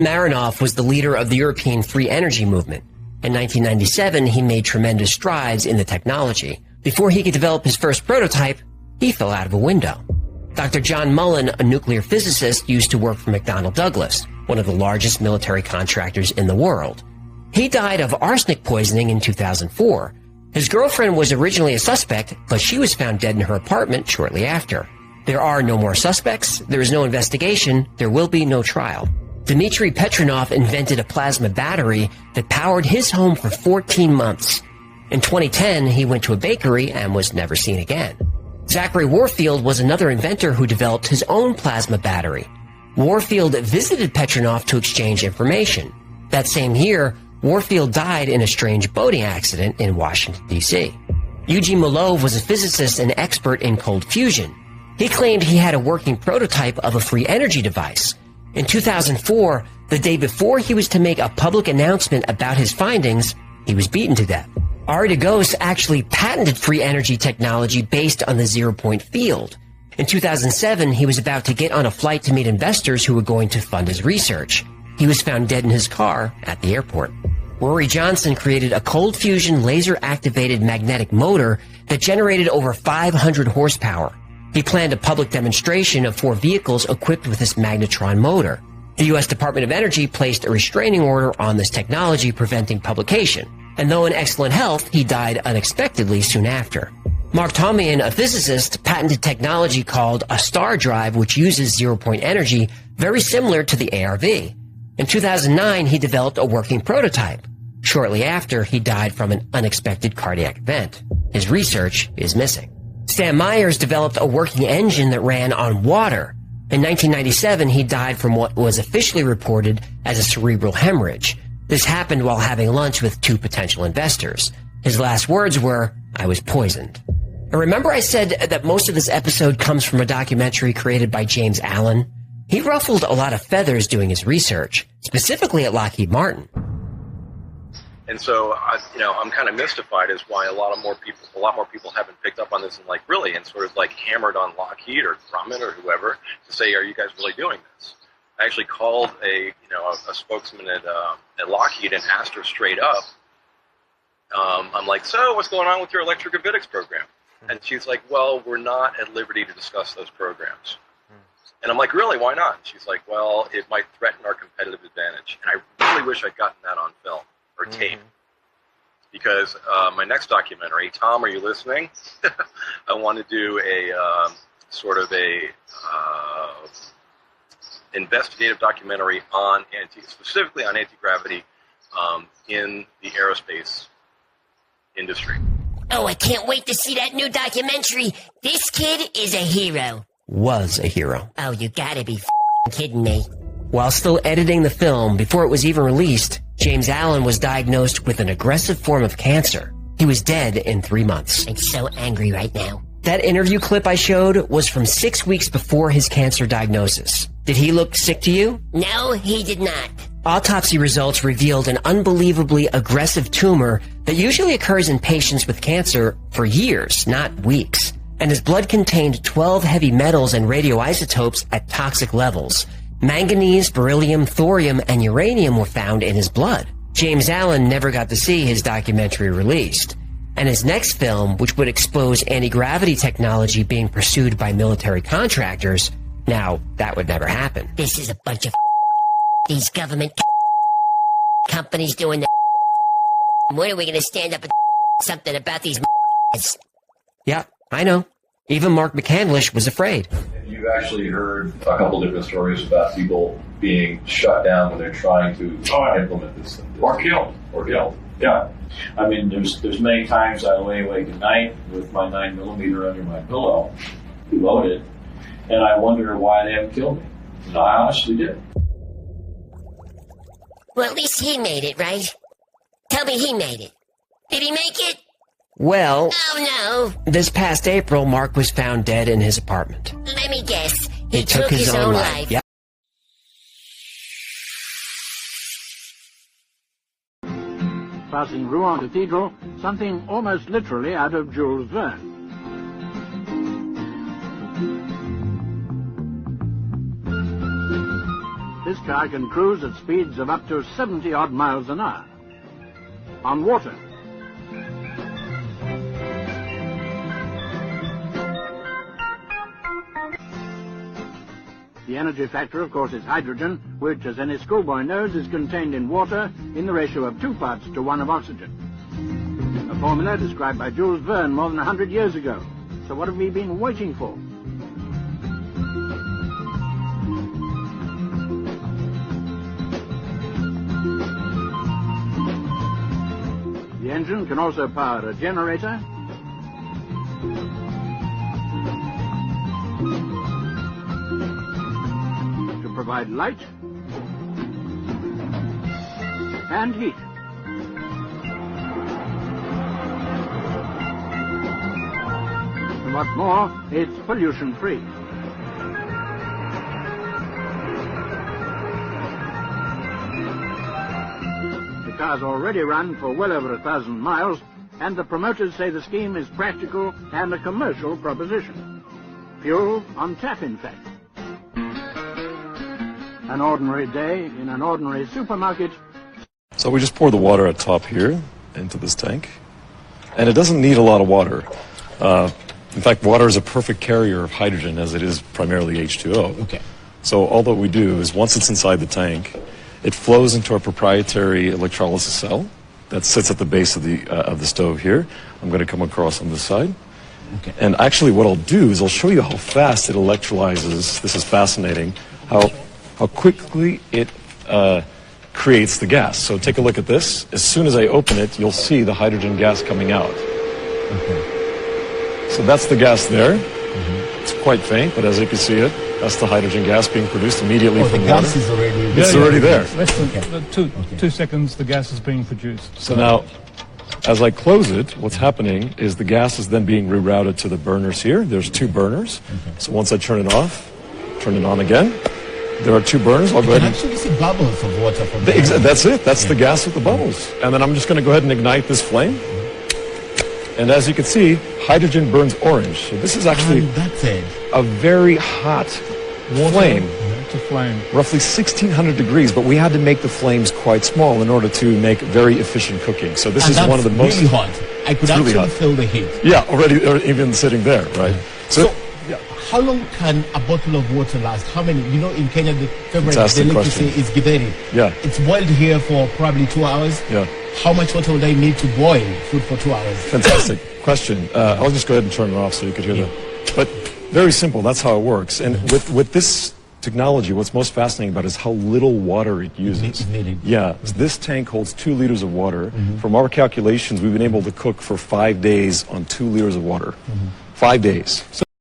Marinoff was the leader of the European free energy movement. In 1997, he made tremendous strides in the technology. Before he could develop his first prototype, he fell out of a window. Dr. John Mullen, a nuclear physicist, used to work for McDonnell Douglas, one of the largest military contractors in the world. He died of arsenic poisoning in 2004. His girlfriend was originally a suspect, but she was found dead in her apartment shortly after. There are no more suspects, there is no investigation, there will be no trial. Dmitry Petronov invented a plasma battery that powered his home for 14 months. In 2010, he went to a bakery and was never seen again. Zachary Warfield was another inventor who developed his own plasma battery. Warfield visited Petronov to exchange information. That same year, Warfield died in a strange boating accident in Washington, D.C. Eugene Molov was a physicist and expert in cold fusion. He claimed he had a working prototype of a free energy device. In 2004, the day before he was to make a public announcement about his findings, he was beaten to death. Ari Dagos actually patented free energy technology based on the zero-point field. In 2007, he was about to get on a flight to meet investors who were going to fund his research. He was found dead in his car at the airport. Rory Johnson created a cold fusion laser-activated magnetic motor that generated over 500 horsepower. He planned a public demonstration of 4 vehicles equipped with this magnetron motor. The U.S. Department of Energy placed a restraining order on this technology preventing publication, and though in excellent health, he died unexpectedly soon after. Mark Tomian, a physicist, patented technology called a star drive, which uses zero-point energy, very similar to the ARV. In 2009, he developed a working prototype. Shortly after, he died from an unexpected cardiac event. His research is missing. Stan Myers developed a working engine that ran on water. In 1997, he died from what was officially reported as a cerebral hemorrhage. This happened while having lunch with 2 potential investors. His last words were, "I was poisoned." And remember I said that most of this episode comes from a documentary created by James Allen? He ruffled a lot of feathers doing his research, specifically at Lockheed Martin. And so, I'm kind of mystified as why a lot more people haven't picked up on this and sort of hammered on Lockheed or Grumman or whoever to say, are you guys really doing this? I actually called a spokesman at Lockheed and asked her straight up. I'm like, so what's going on with your electrogravitics program? And she's like, well, we're not at liberty to discuss those programs. And I'm like, really, why not? And she's like, well, it might threaten our competitive advantage. And I really wish I'd gotten that on film or tape. Because my next documentary, Tom, are you listening? I want to do a investigative documentary on specifically on anti-gravity in the aerospace industry. Oh, I can't wait to see that new documentary. This kid is a hero. Was a hero. Oh, you gotta be kidding me. While still editing the film, before it was even released, James Allen was diagnosed with an aggressive form of cancer. He was dead in 3 months. I'm so angry right now. That interview clip I showed was from 6 weeks before his cancer diagnosis. Did he look sick to you? No, he did not. Autopsy results revealed an unbelievably aggressive tumor that usually occurs in patients with cancer for years, not weeks. And his blood contained 12 heavy metals and radioisotopes at toxic levels. Manganese, beryllium, thorium, and uranium were found in his blood. James Allen never got to see his documentary released. And his next film, which would expose anti-gravity technology being pursued by military contractors, now, that would never happen. This is a bunch of these government companies doing the when are we going to stand up and something about these Yeah, I know. Even Mark McCandlish was afraid. You've actually heard a couple different stories about people being shut down when they're trying to implement this. Or killed. Yeah. I mean, there's many times I lay awake at night with my 9mm under my pillow, loaded, and I wonder why they haven't killed me. And I honestly did. Well, at least he made it, right? Tell me he made it. Did he make it? Well, oh no. This past April, Mark was found dead in his apartment. Let me guess. He took his own life. Yep. Passing Rouen Cathedral, something almost literally out of Jules Verne. This car can cruise at speeds of up to 70-odd miles an hour. On water. The energy factor, of course, is hydrogen, which, as any schoolboy knows, is contained in water in the ratio of 2 parts to 1 of oxygen. A formula described by Jules Verne more than 100 years ago. So what have we been waiting for? The engine can also power a generator, to provide light and heat. And what's more, it's pollution-free. The car's already run for well over 1,000 miles, and the promoters say the scheme is practical and a commercial proposition. Fuel on tap, in fact. An ordinary day in an ordinary supermarket. So we just pour the water at top here into this tank, and it doesn't need a lot of water. In fact, water is a perfect carrier of hydrogen, as it is primarily H2O. Okay. So all that we do is, once it's inside the tank, it flows into our proprietary electrolysis cell that sits at the base of the stove here. I'm going to come across on this side. Okay. And actually what I'll do is I'll show you how fast it electrolyzes. This is fascinating, how quickly it creates the gas. So take a look at this. As soon as I open it, you'll see the hydrogen gas coming out. Okay. So that's the gas there. It's quite faint, but as you can see it, that's the hydrogen gas being produced immediately from the water. gas is already... It's already there. Less than 2 seconds, the gas is being produced. So now, as I close it, what's happening is the gas is then being rerouted to the burners here. There's 2 burners. So once I turn it off, turn it on again, there are 2 burners. I'll go ahead and... actually see bubbles of water from That's it. That's the gas with the bubbles. And then I'm just going to go ahead and ignite this flame. And as you can see, hydrogen burns orange. So this is actually that's it. a very hot flame. It's a flame. Roughly 1,600 degrees, but we had to make the flames quite small in order to make very efficient cooking. So this is one of the most... really hot. I could really actually hot. feel the heat. Yeah, already, or even sitting there, right? So how long can a bottle of water last? How many? You know, in Kenya, the favorite Fantastic delicacy question. is githeri. Yeah. It's boiled here for probably 2 hours. Yeah. How much water would I need to boil food for 2 hours? Fantastic question. I'll just go ahead and turn it off so you could hear that. But very simple, that's how it works. And with this technology, what's most fascinating about it is how little water it uses. Yeah, this tank holds 2 liters of water. From our calculations, we've been able to cook for 5 days on 2 liters of water. 5 days. So